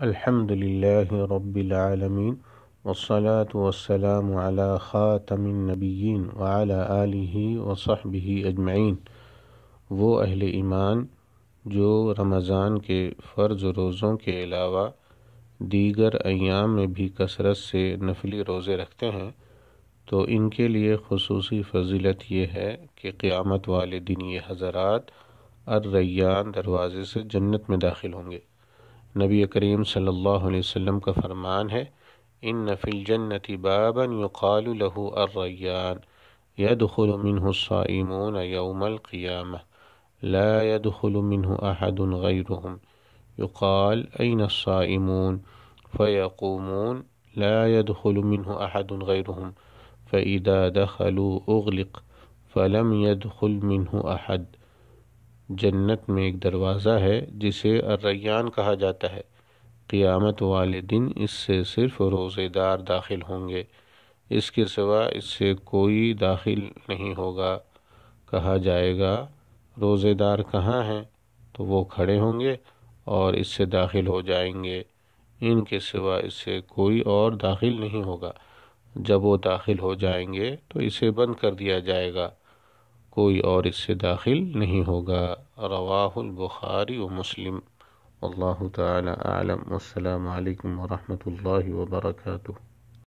الحمد للہ رب العالمین والصلاة والسلام علی خاتم النبیین وعلی آلہ وصحبہ اجمعین۔ وہ اہل ایمان جو رمضان کے فرض روزوں کے علاوہ دیگر ایام میں بھی کثرت سے نفلی روزے رکھتے ہیں تو ان کے لیے خصوصی فضیلت یہ ہے کہ قیامت والے دن یہ حضرات الریان دروازے سے جنت میں داخل ہوں گے۔ نبی کریم صلی اللہ علیہ وسلم کا فرمان ہے، ان فی الجنت بابا یقال له الریان يدخل منه الصائمون یوم القیامہ لا يدخل منه احد غیرهم یقال این الصائمون فیقومون لا يدخل منه احد غیرهم فاذا دخلوا اغلق فلم يدخل منه احد۔ جنت میں ایک دروازہ ہے جسے الریان کہا جاتا ہے، قیامت والے دن اس سے صرف روزے دار داخل ہوں گے، اس کے سوا اس سے کوئی داخل نہیں ہوگا۔ کہا جائے گا روزے دار کہاں ہیں تو وہ کھڑے ہوں گے اور اس سے داخل ہو جائیں گے، ان کے سوا اس سے کوئی اور داخل نہیں ہوگا۔ جب وہ داخل ہو جائیں گے تو اسے بند کر دیا جائے گا، کوئی اور اس سے داخل نہیں ہوگا۔ رواہ البخاری و مسلم۔ اللہ تعالی اعلم۔ والسلام علیکم ورحمۃ اللہ وبرکاتہ۔